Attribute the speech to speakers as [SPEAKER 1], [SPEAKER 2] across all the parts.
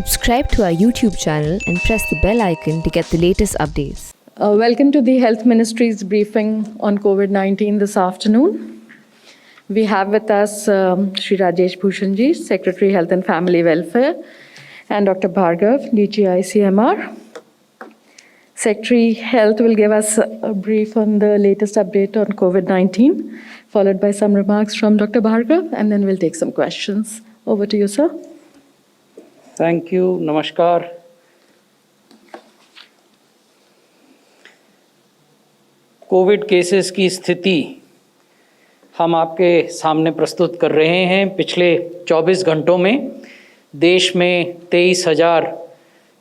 [SPEAKER 1] Subscribe to our YouTube channel and press the bell icon to get the latest updates.
[SPEAKER 2] Welcome to the Health Ministry's briefing on COVID-19 this afternoon. We have with us Shri Rajesh Bhushanji, Secretary Health and Family Welfare, and Dr. Bhargav, DG ICMR. Secretary Health will give us a brief on the latest update on COVID-19, followed by some remarks from Dr. Bhargav, and then we'll take some questions. Over to you, sir.
[SPEAKER 3] Thank you, नमस्कार। Covid cases की स्थिति हम आपके सामने प्रस्तुत कर रहे हैं। पिछले 24 घंटों में देश में 23,000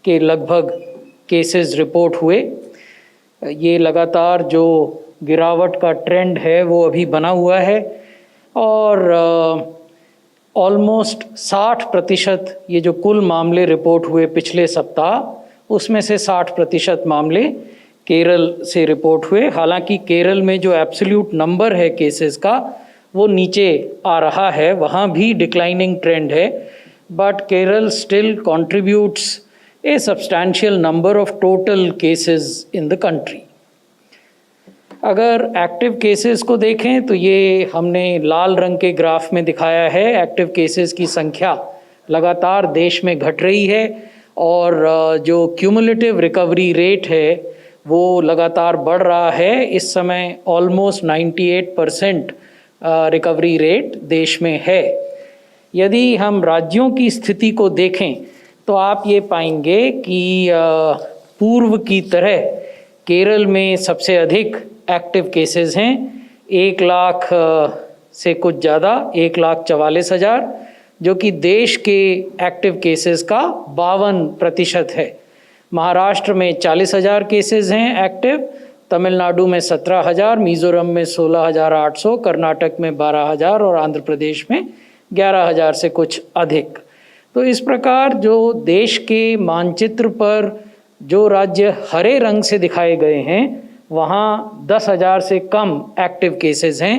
[SPEAKER 3] के लगभग केसेस रिपोर्ट हुए। ये लगातार जो गिरावट का ट्रेंड है वो अभी बना हुआ है और ऑलमोस्ट 60% ये जो कुल मामले रिपोर्ट हुए पिछले सप्ताह, उसमें से 60% मामले केरल से रिपोर्ट हुए। हालांकि केरल में जो एब्सोल्यूट नंबर है केसेस का वो नीचे आ रहा है, वहाँ भी डिक्लाइनिंग ट्रेंड है, but Kerala still contributes A substantial number of total cases in the country. अगर एक्टिव केसेस को देखें तो ये हमने लाल रंग के ग्राफ में दिखाया है। एक्टिव केसेस की संख्या लगातार देश में घट रही है और जो क्यूमुलेटिव रिकवरी रेट है वो लगातार बढ़ रहा है। इस समय ऑलमोस्ट 98% रिकवरी रेट देश में है। यदि हम राज्यों की स्थिति को देखें तो आप ये पाएंगे कि पूर्व की तरह केरल में सबसे अधिक एक्टिव केसेस हैं। 1 लाख से कुछ ज़्यादा, 1,44,000, जो कि देश के एक्टिव केसेस का 52% है। महाराष्ट्र में 40,000 केसेस हैं एक्टिव, तमिलनाडु में 17,000, मिज़ोरम में 16,800, कर्नाटक में 12,000 और आंध्र प्रदेश में 11,000 से कुछ अधिक। तो इस प्रकार जो देश के मानचित्र पर जो राज्य हरे रंग से दिखाए गए हैं वहाँ 10,000 से कम एक्टिव केसेस हैं।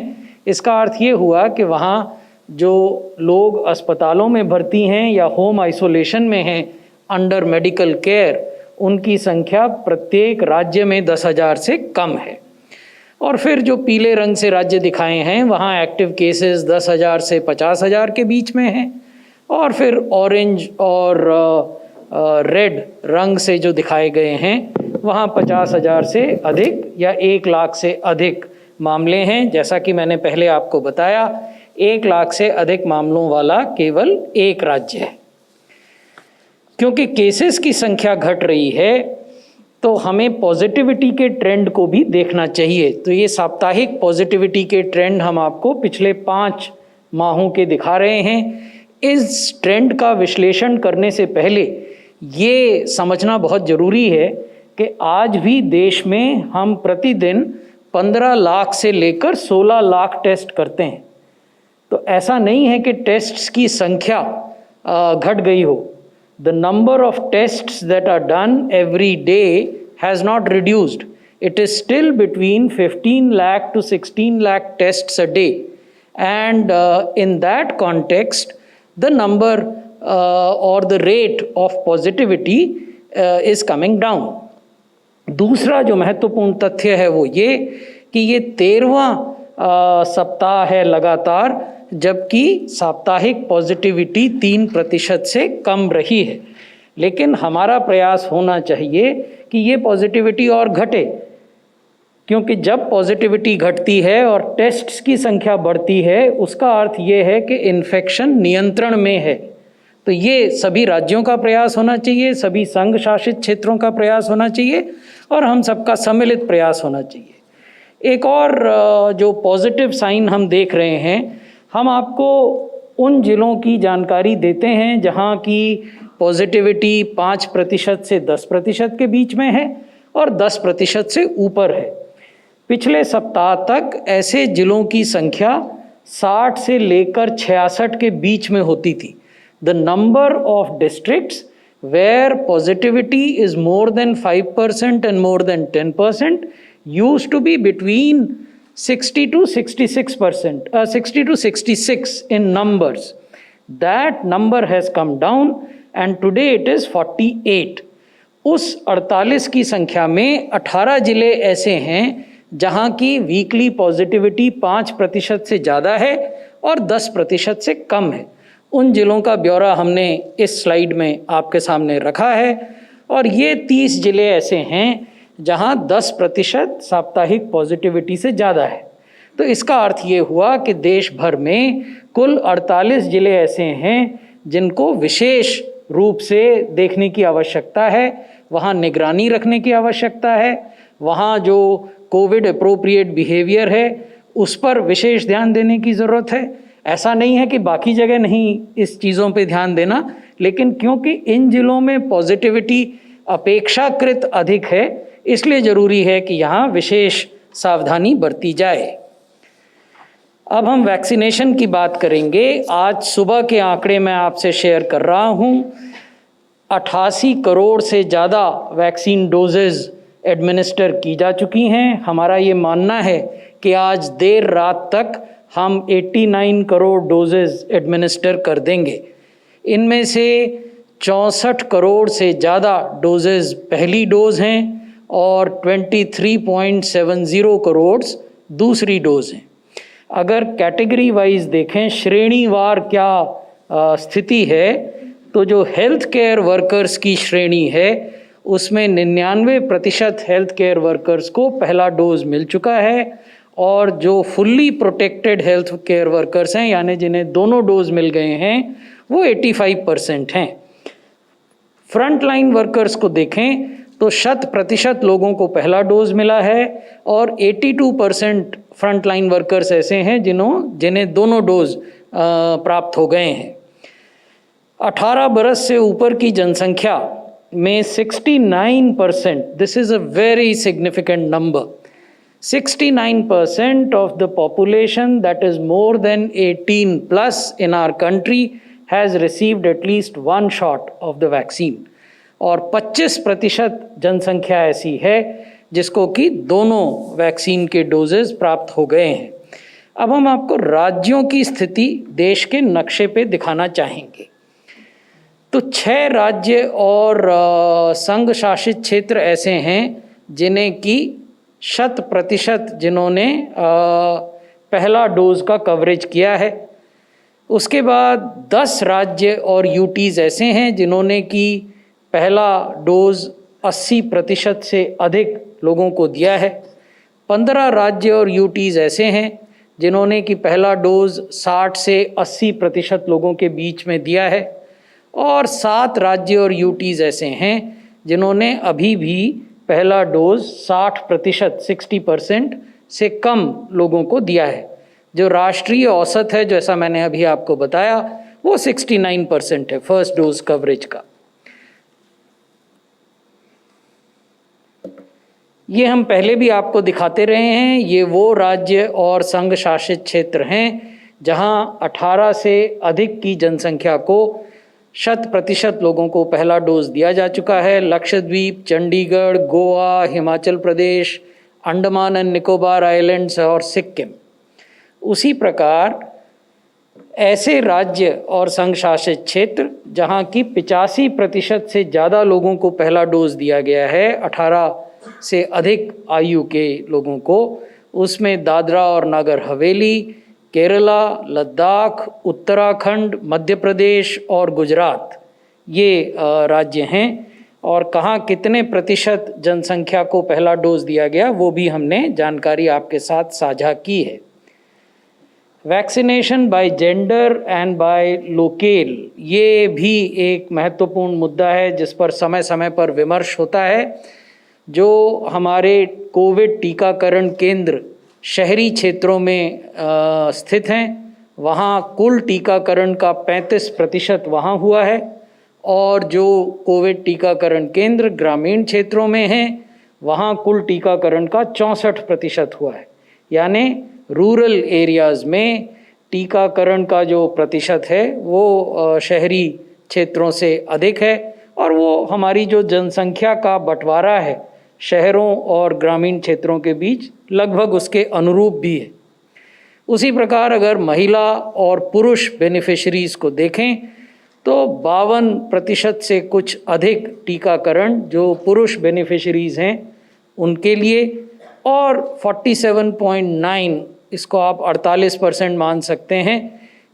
[SPEAKER 3] इसका अर्थ ये हुआ कि वहाँ जो लोग अस्पतालों में भर्ती हैं या होम आइसोलेशन में हैं अंडर मेडिकल केयर, उनकी संख्या प्रत्येक राज्य में 10,000 से कम है। और फिर जो पीले रंग से राज्य दिखाए हैं वहाँ एक्टिव केसेस 10,000 से 50,000 के बीच में हैं। और फिर ऑरेंज और रेड रंग से जो दिखाए गए हैं वहाँ 50,000 से अधिक या 1 लाख से अधिक मामले हैं। जैसा कि मैंने पहले आपको बताया, 1 लाख से अधिक मामलों वाला केवल एक राज्य है। क्योंकि केसेस की संख्या घट रही है तो हमें पॉजिटिविटी के ट्रेंड को भी देखना चाहिए। तो ये साप्ताहिक पॉजिटिविटी के ट्रेंड हम आपको पिछले 5 माहों के दिखा रहे हैं। इस ट्रेंड का विश्लेषण करने से पहले ये समझना बहुत ज़रूरी है कि आज भी देश में हम प्रतिदिन 15 लाख से लेकर 16 लाख टेस्ट करते हैं। तो ऐसा नहीं है कि टेस्ट्स की संख्या घट गई हो। The number of tests that are done every day has not reduced. It is still between 15 lakh to 16 lakh tests a day, and in that context the number or the rate of positivity is coming down. दूसरा जो महत्वपूर्ण तथ्य है वो ये कि ये 13वां सप्ताह है लगातार जबकि साप्ताहिक पॉजिटिविटी 3% से कम रही है। लेकिन हमारा प्रयास होना चाहिए कि ये पॉजिटिविटी और घटे, क्योंकि जब पॉजिटिविटी घटती है और टेस्ट्स की संख्या बढ़ती है उसका अर्थ ये है कि इन्फेक्शन नियंत्रण में है। तो ये सभी राज्यों का प्रयास होना चाहिए, सभी संघ शासित क्षेत्रों का प्रयास होना चाहिए और हम सबका सम्मिलित प्रयास होना चाहिए। एक और जो पॉजिटिव साइन हम देख रहे हैं, हम आपको उन जिलों की जानकारी देते हैं जहां की पॉजिटिविटी 5% से 10% के बीच में है और 10% से ऊपर है। पिछले सप्ताह तक ऐसे जिलों की संख्या 60 से लेकर 66 के बीच में होती थी। The number of districts where positivity is more than 5% and more than 10% used to be between 60 to 66 in numbers. That number has come down and today it is 48। उस 48 की संख्या में 18 जिले ऐसे हैं जहां की वीकली पॉजिटिविटी 5% से ज़्यादा है और 10% से कम है। उन जिलों का ब्यौरा हमने इस स्लाइड में आपके सामने रखा है और ये 30 जिले ऐसे हैं जहां 10% साप्ताहिक पॉजिटिविटी से ज़्यादा है। तो इसका अर्थ ये हुआ कि देश भर में कुल 48 जिले ऐसे हैं जिनको विशेष रूप से देखने की आवश्यकता है, वहाँ निगरानी रखने की आवश्यकता है, वहाँ जो कोविड अप्रोप्रिएट बिहेवियर है उस पर विशेष ध्यान देने की ज़रूरत है। ऐसा नहीं है कि बाकी जगह नहीं इस चीज़ों पे ध्यान देना, लेकिन क्योंकि इन जिलों में पॉजिटिविटी अपेक्षाकृत अधिक है इसलिए ज़रूरी है कि यहाँ विशेष सावधानी बरती जाए। अब हम वैक्सीनेशन की बात करेंगे। आज सुबह के आंकड़े मैं आपसे शेयर कर रहा हूँ। 88 करोड़ से ज़्यादा वैक्सीन डोजेज़ एडमिनिस्टर की जा चुकी हैं। हमारा ये मानना है कि आज देर रात तक हम 89 करोड़ डोजेज़ एडमिनिस्टर कर देंगे। इनमें से 64 करोड़ से ज़्यादा डोजेज़ पहली डोज़ हैं और 23.70 करोड़ दूसरी डोज़ हैं। अगर कैटेगरी वाइज देखें, श्रेणीवार क्या स्थिति है, तो जो हेल्थ केयर वर्कर्स की श्रेणी है उसमें 99% हेल्थ केयर वर्कर्स को पहला डोज मिल चुका है और जो fully protected health care workers हैं यानी जिन्हें दोनों डोज मिल गए हैं वो 85% हैं। फ्रंट लाइन वर्कर्स को देखें तो 100% लोगों को पहला डोज मिला है और 82% फ्रंट लाइन वर्कर्स ऐसे हैं जिन्हें दोनों डोज प्राप्त हो गए हैं। 18 बरस से ऊपर की जनसंख्या में 69%, this is a very significant number, 69% of the population that is more than 18 plus in our country has received at least one shot of the vaccine और 25% जनसंख्या ऐसी है जिसको कि दोनों वैक्सीन के डोजेस प्राप्त हो गए हैं। अब हम आपको राज्यों की स्थिति देश के नक्शे पे दिखाना चाहेंगे। तो 6 राज्य और संघ शासित क्षेत्र ऐसे हैं जिन्हें कि 100% जिन्होंने पहला डोज का कवरेज किया है। उसके बाद 10 राज्य और यूटीज़ ऐसे हैं जिन्होंने कि पहला डोज 80% से अधिक लोगों को दिया है। 15 राज्य और यूटीज़ ऐसे हैं जिन्होंने कि पहला डोज 60 से 80% लोगों के बीच में दिया है और 7 राज्य और यूटीज़ ऐसे हैं जिन्होंने अभी भी पहला डोज 60% से कम लोगों को दिया है। जो राष्ट्रीय औसत है, जैसा मैंने अभी आपको बताया, वो 69% है फर्स्ट डोज कवरेज का। ये हम पहले भी आपको दिखाते रहे हैं। ये वो राज्य और संघ शासित क्षेत्र हैं जहां 18 से अधिक की जनसंख्या को 100% लोगों को पहला डोज दिया जा चुका है। लक्षद्वीप, चंडीगढ़, गोवा, हिमाचल प्रदेश, अंडमान एंड निकोबार आइलैंड्स और सिक्किम। उसी प्रकार ऐसे राज्य और संघ शासित क्षेत्र जहां की 85% से ज़्यादा लोगों को पहला डोज दिया गया है 18 से अधिक आयु के लोगों को, उसमें दादरा और नगर हवेली, केरला, लद्दाख, उत्तराखंड, मध्य प्रदेश और गुजरात ये राज्य हैं। और कहाँ कितने प्रतिशत जनसंख्या को पहला डोज दिया गया वो भी हमने जानकारी आपके साथ साझा की है। Vaccination by gender and by locale, ये भी एक महत्वपूर्ण मुद्दा है जिस पर समय समय पर विमर्श होता है। जो हमारे कोविड टीकाकरण केंद्र शहरी क्षेत्रों में स्थित हैं वहाँ कुल टीकाकरण का 35% वहाँ हुआ है और जो कोविड टीकाकरण केंद्र ग्रामीण क्षेत्रों में हैं वहाँ कुल टीकाकरण का 64% हुआ है। यानी रूरल एरियाज़ में टीकाकरण का जो प्रतिशत है वो शहरी क्षेत्रों से अधिक है और वो हमारी जो जनसंख्या का बंटवारा है शहरों और ग्रामीण क्षेत्रों के बीच लगभग उसके अनुरूप भी है। उसी प्रकार अगर महिला और पुरुष बेनिफिशरीज़ को देखें तो 52% से कुछ अधिक टीकाकरण जो पुरुष बेनिफिशरीज़ हैं उनके लिए, और 47.9, इसको आप 48% मान सकते हैं,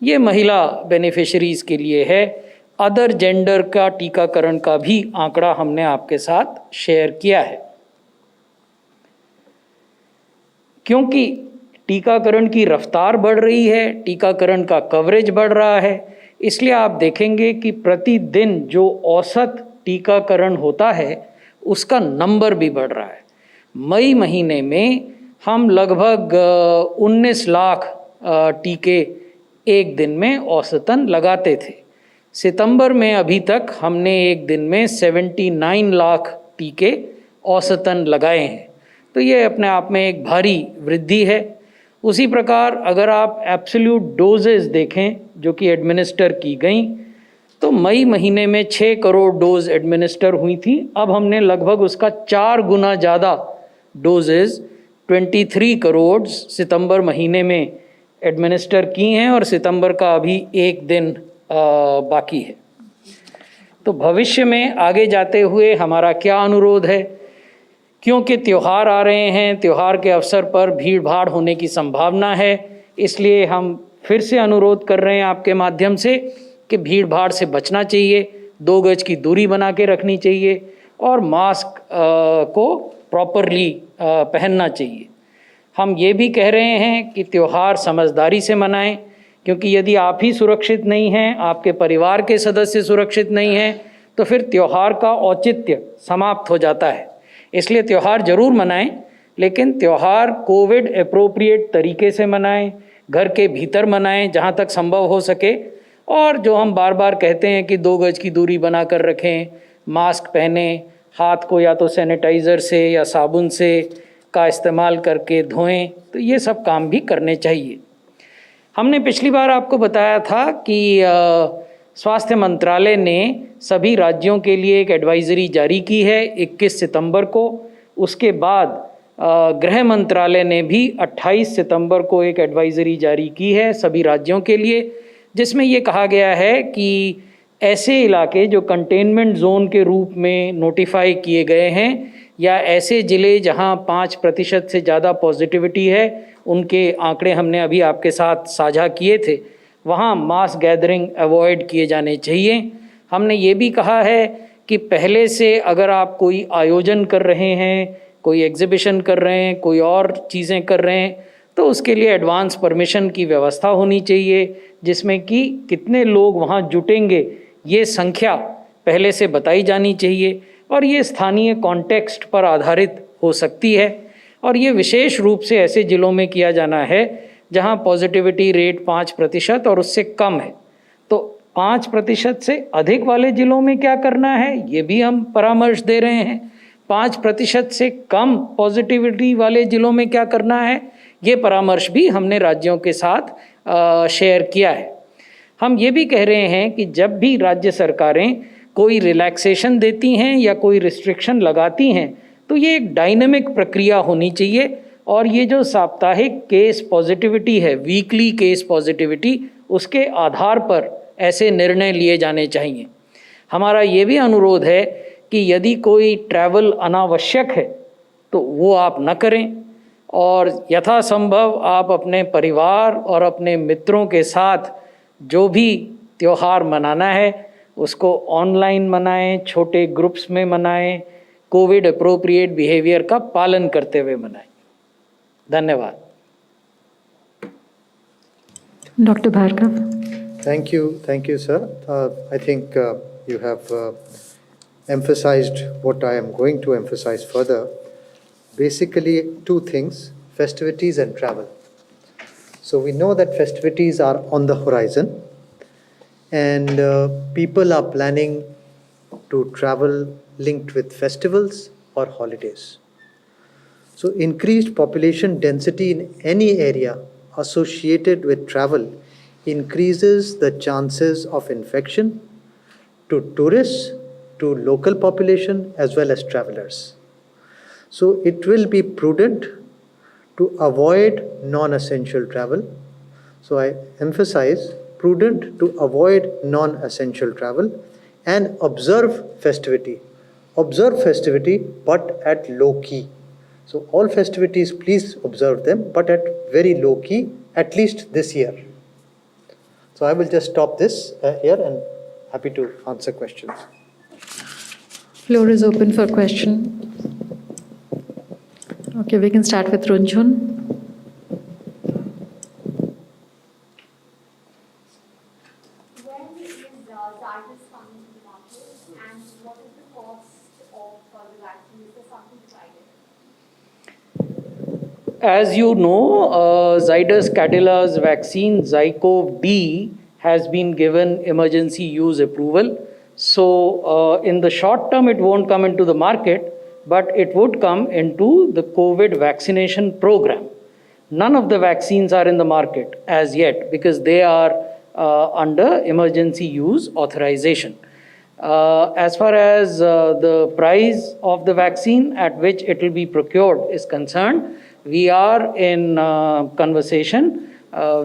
[SPEAKER 3] ये महिला बेनिफिशरीज़ के लिए है। अदर जेंडर का टीकाकरण का भी आंकड़ा हमने आपके साथ शेयर किया है। क्योंकि टीकाकरण की रफ्तार बढ़ रही है, टीकाकरण का कवरेज बढ़ रहा है, इसलिए आप देखेंगे कि प्रतिदिन जो औसत टीकाकरण होता है उसका नंबर भी बढ़ रहा है। मई महीने में हम लगभग 19 लाख टीके एक दिन में औसतन लगाते थे। सितंबर में अभी तक हमने एक दिन में 79 लाख टीके औसतन लगाए हैं, तो ये अपने आप में एक भारी वृद्धि है। उसी प्रकार अगर आप एब्सोल्यूट डोजेज़ देखें जो कि एडमिनिस्टर की गई, तो मई महीने में 6 करोड़ डोज एडमिनिस्टर हुई थी। अब हमने लगभग उसका 4 गुना ज़्यादा डोजेज़ 23 करोड़ सितंबर महीने में एडमिनिस्टर की हैं, और सितंबर का अभी एक दिन बाकी है। तो भविष्य में आगे जाते हुए हमारा क्या अनुरोध है, क्योंकि त्यौहार आ रहे हैं, त्यौहार के अवसर पर भीड़ भाड़ होने की संभावना है, इसलिए हम फिर से अनुरोध कर रहे हैं आपके माध्यम से कि भीड़ भाड़ से बचना चाहिए, 2 गज की दूरी बना के रखनी चाहिए, और मास्क को प्रॉपरली पहनना चाहिए। हम ये भी कह रहे हैं कि त्यौहार समझदारी से मनाएं, क्योंकि यदि आप ही सुरक्षित नहीं हैं, आपके परिवार के सदस्य सुरक्षित नहीं हैं, तो फिर त्यौहार का औचित्य समाप्त हो जाता है। इसलिए त्यौहार ज़रूर मनाएं, लेकिन त्यौहार कोविड एप्रोप्रिएट तरीके से मनाएं, घर के भीतर मनाएं जहां तक संभव हो सके, और जो हम बार बार कहते हैं कि 2 गज की दूरी बना कर रखें, मास्क पहनें, हाथ को या तो सैनिटाइज़र से या साबुन से का इस्तेमाल करके धोएं, तो ये सब काम भी करने चाहिए। हमने पिछली बार आपको बताया था कि स्वास्थ्य मंत्रालय ने सभी राज्यों के लिए एक एडवाइजरी जारी की है 21 सितंबर को। उसके बाद गृह मंत्रालय ने भी 28 सितंबर को एक एडवाइजरी जारी की है सभी राज्यों के लिए, जिसमें ये कहा गया है कि ऐसे इलाके जो कंटेनमेंट जोन के रूप में नोटिफाई किए गए हैं, या ऐसे ज़िले जहां 5% से ज़्यादा पॉजिटिविटी है, उनके आंकड़े हमने अभी आपके साथ साझा किए थे, वहाँ मास गैदरिंग अवॉइड किए जाने चाहिए। हमने ये भी कहा है कि पहले से अगर आप कोई आयोजन कर रहे हैं, कोई एग्जीबिशन कर रहे हैं, कोई और चीज़ें कर रहे हैं, तो उसके लिए एडवांस परमिशन की व्यवस्था होनी चाहिए, जिसमें कि कितने लोग वहाँ जुटेंगे ये संख्या पहले से बताई जानी चाहिए, और ये स्थानीय कॉन्टेक्स्ट पर आधारित हो सकती है, और ये विशेष रूप से ऐसे ज़िलों में किया जाना है जहां पॉजिटिविटी रेट 5% और उससे कम है। तो 5% से अधिक वाले ज़िलों में क्या करना है, ये भी हम परामर्श दे रहे हैं। 5% से कम पॉजिटिविटी वाले ज़िलों में क्या करना है, ये परामर्श भी हमने राज्यों के साथ शेयर किया है। हम ये भी कह रहे हैं कि जब भी राज्य सरकारें कोई रिलैक्सेशन देती हैं या कोई रिस्ट्रिक्शन लगाती हैं, तो ये एक डायनेमिक प्रक्रिया होनी चाहिए, और ये जो साप्ताहिक केस पॉजिटिविटी है, वीकली केस पॉजिटिविटी, उसके आधार पर ऐसे निर्णय लिए जाने चाहिए। हमारा ये भी अनुरोध है कि यदि कोई ट्रैवल अनावश्यक है तो वो आप न करें, और यथासंभव आप अपने परिवार और अपने मित्रों के साथ जो भी त्यौहार मनाना है उसको ऑनलाइन मनाएं, छोटे ग्रुप्स में मनाएं, कोविड अप्रोप्रिएट बिहेवियर का पालन करते हुए मनाएं। धन्यवाद।
[SPEAKER 2] Dr. Bhargav.
[SPEAKER 4] Thank you, sir. I think you have emphasized what I am going to emphasize further. Basically, 2 things: festivities and travel. So we know that festivities are on the horizon, and people are planning to travel linked with festivals or holidays. So increased population density in any area associated with travel increases the chances of infection to tourists, to local population, as well as travelers. So it will be prudent to avoid non-essential travel. So I emphasize prudent to avoid non-essential travel and observe festivity. Observe festivity, but at low key. So all festivities, please observe them, but at very low key, at least this year. So I will just stop this here and happy to answer questions.
[SPEAKER 2] Floor is open for question. Okay, we can start with Runjhun.
[SPEAKER 5] When is Zydus coming to the market, and what is the cost of the vaccine? Is there something decided?
[SPEAKER 3] As you know, Zydus Cadilla's vaccine Zycov-D has been given emergency use approval. So in the short term, it won't come into the market, but it would come into the COVID vaccination program. None of the vaccines are in the market as yet because they are under emergency use authorization. As far as the price of the vaccine at which it will be procured is concerned, we are in conversation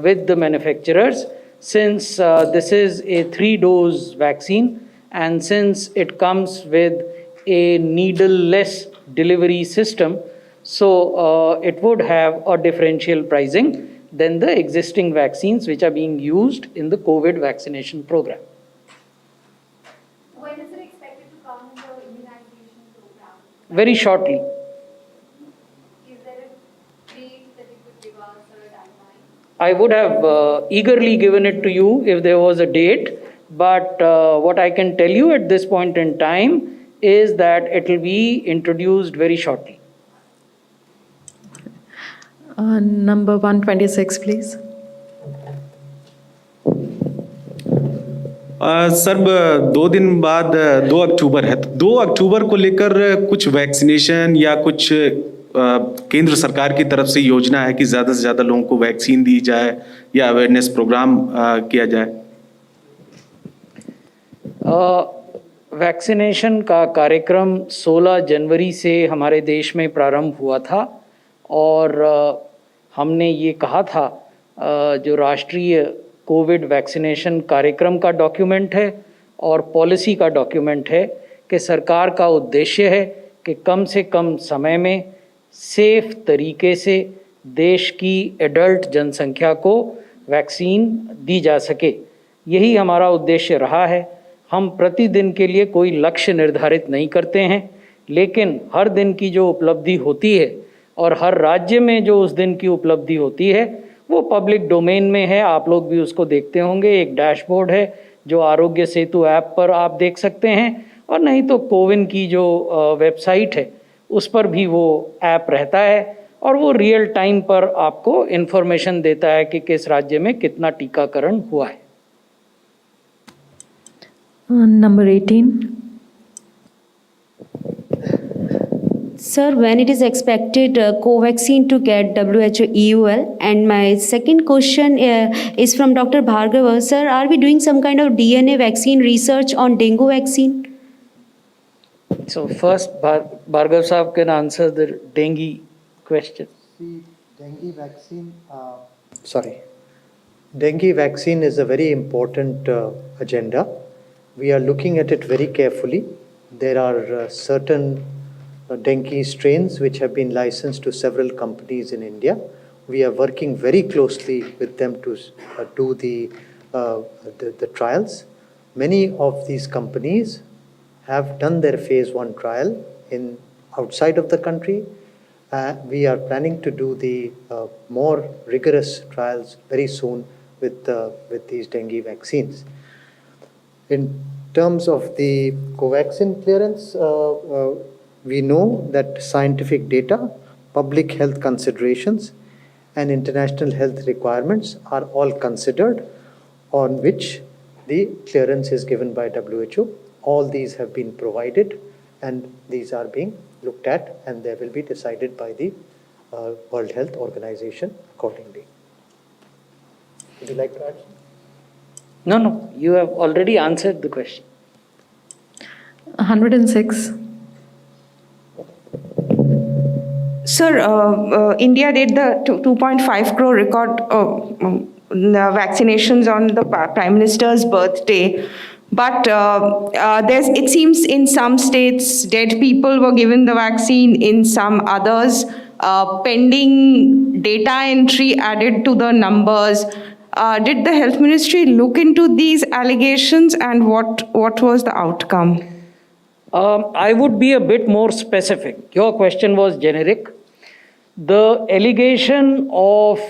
[SPEAKER 3] with the manufacturers. Since this is a 3-dose vaccine and since it comes with a needle-less delivery system, so it would have a differential pricing than the existing vaccines which are being used in the COVID vaccination program.
[SPEAKER 5] When is it expected to come in the immunization program?
[SPEAKER 3] Very shortly.
[SPEAKER 5] Is there a date that you could give us or a timeline?
[SPEAKER 3] I would have eagerly given it to you if there was a date, but what I can tell you at this point in time is that it will be introduced very shortly.
[SPEAKER 2] Number 126, please.
[SPEAKER 6] Sir 2 दिन बाद 2 अक्टूबर है, तो 2 अक्टूबर को लेकर कुछ vaccination या कुछ केंद्र सरकार की तरफ से योजना है कि ज़्यादा से ज़्यादा लोगों को वैक्सीन दी जाए या अवेयरनेस प्रोग्राम किया जाए?
[SPEAKER 3] वैक्सीनेशन का कार्यक्रम 16 जनवरी से हमारे देश में प्रारंभ हुआ था और हमने ये कहा था, जो राष्ट्रीय कोविड वैक्सीनेशन कार्यक्रम का डॉक्यूमेंट है और पॉलिसी का डॉक्यूमेंट है कि सरकार का उद्देश्य है कि कम से कम समय में सेफ तरीके से देश की एडल्ट जनसंख्या को वैक्सीन दी जा सके। यही हमारा उद्देश्य रहा है। हम प्रतिदिन के लिए कोई लक्ष्य निर्धारित नहीं करते हैं, लेकिन हर दिन की जो उपलब्धि होती है और हर राज्य में जो उस दिन की उपलब्धि होती है वो पब्लिक डोमेन में है, आप लोग भी उसको देखते होंगे। एक डैशबोर्ड है जो आरोग्य सेतु ऐप पर आप देख सकते हैं, और नहीं तो कोविन की जो वेबसाइट है उस पर भी वो ऐप रहता है और वो रियल टाइम पर आपको इन्फॉर्मेशन देता है कि किस राज्य में कितना टीकाकरण हुआ है।
[SPEAKER 2] Number 18.
[SPEAKER 7] Sir, when it is expected Covaxin to get WHO EUL? And my second question is from Dr. Bhargava. Sir, are we doing some kind of DNA vaccine research on dengue vaccine?
[SPEAKER 3] So first, Bhargav Saab can answer the dengue question.
[SPEAKER 4] See, dengue vaccine is a very important agenda. We are looking at it very carefully. There are certain dengue strains which have been licensed to several companies in India. We are working very closely with them to do the trials. Many of these companies have done their phase 1 trial outside of the country. We are planning to do the more rigorous trials very soon with these dengue vaccines. In terms of the Covaxin clearance, we know that scientific data, public health considerations, and international health requirements are all considered, on which the clearance is given by WHO. All these have been provided, and these are being looked at, and they will be decided by the World Health Organization accordingly. Would you like to add something?
[SPEAKER 3] No, you have already answered the question.
[SPEAKER 2] 106.
[SPEAKER 8] Sir, India did the 2.5 crore record vaccinations on the Prime Minister's birthday. But it seems in some states, dead people were given the vaccine, in some others, pending data entry added to the numbers. Did the Health Ministry look into these allegations, and what was the outcome?
[SPEAKER 3] I would be a bit more specific. Your question was generic. The allegation of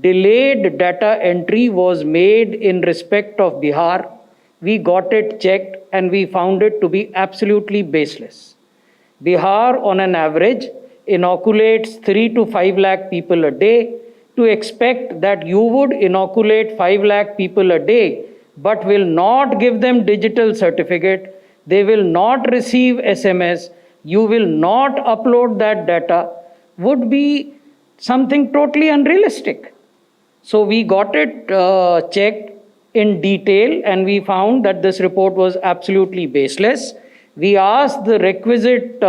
[SPEAKER 3] delayed data entry was made in respect of Bihar. We got it checked and we found it to be absolutely baseless. Bihar, on an average, inoculates 3 to 5 lakh people a day. To expect that you would inoculate 5 lakh people a day, but will not give them digital certificate, they will not receive SMS, you will not upload that data, would be something totally unrealistic. So we got it checked in detail and we found that this report was absolutely baseless. We asked the requisite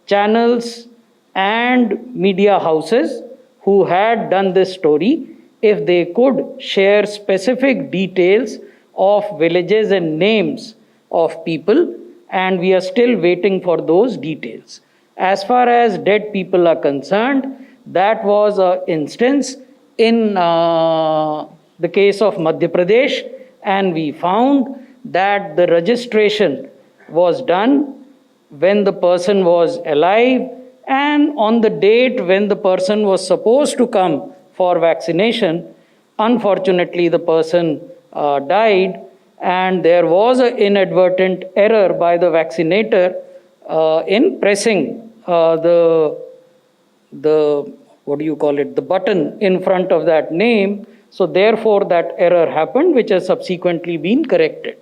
[SPEAKER 3] channels and media houses who had done this story if they could share specific details of villages and names of people, and we are still waiting for those details. As far as dead people are concerned, that was an instance in the case of Madhya Pradesh, and we found that the registration was done when the person was alive and on the date when the person was supposed to come for vaccination. Unfortunately, the person died, and there was an inadvertent error by the vaccinator in pressing the button in front of that name. So therefore, that error happened, which has subsequently been corrected.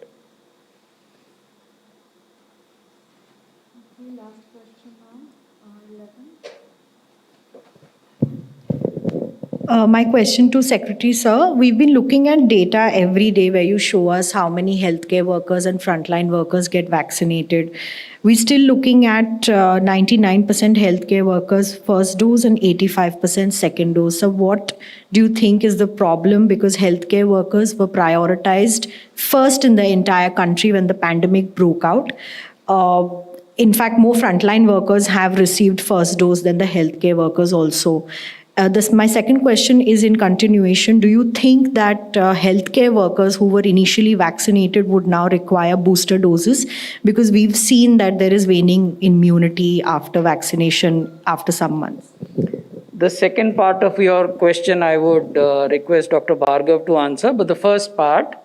[SPEAKER 9] My question to Secretary Sir, we've been looking at data every day where you show us how many healthcare workers and frontline workers get vaccinated. We're still looking at 99% healthcare workers first dose and 85% second dose. So what do you think is the problem? Because healthcare workers were prioritized first in the entire country when the pandemic broke out. In fact, more frontline workers have received first dose than the healthcare workers also. My second question is in continuation. Do you think that healthcare workers who were initially vaccinated would now require booster doses? Because we've seen that there is waning immunity after vaccination after some months.
[SPEAKER 3] The second part of your question, I would request Dr. Bhargav to answer. But the first part,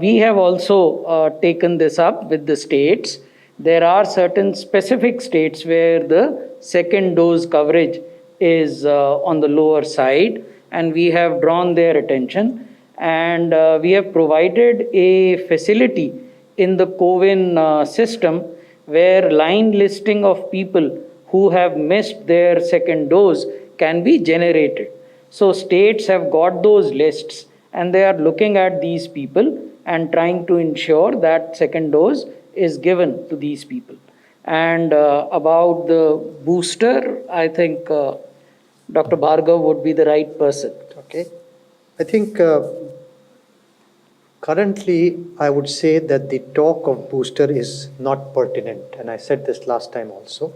[SPEAKER 3] we have also taken this up with the states. There are certain specific states where the second dose coverage is on the lower side, and we have drawn their attention, and we have provided a facility in the CoWIN system where line listing of people who have missed their second dose can be generated. So states have got those lists and they are looking at these people and trying to ensure that second dose is given to these people. And about the booster, I think Dr. Bhargav would be the right person.
[SPEAKER 4] Okay. I think currently I would say that the talk of booster is not pertinent, and I said this last time also.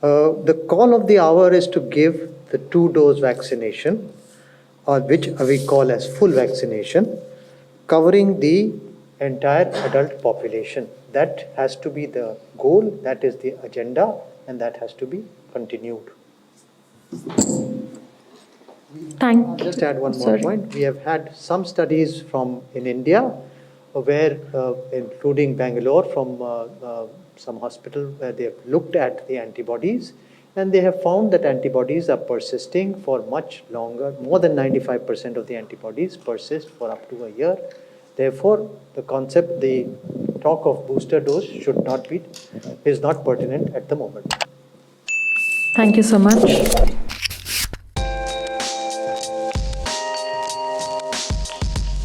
[SPEAKER 4] The call of the hour is to give the 2-dose vaccination, which we call as full vaccination, covering the entire adult population. That has to be the goal, that is the agenda, and that has to be continued.
[SPEAKER 2] Thank you.
[SPEAKER 4] Just add one more point. We have had some studies in India where, including Bangalore, from some hospital where they have looked at the antibodies, and they have found that antibodies are persisting for much longer. More than 95% of the antibodies persist for up to a year. Therefore, the talk of booster dose is not pertinent at the moment.
[SPEAKER 2] Thank you so much.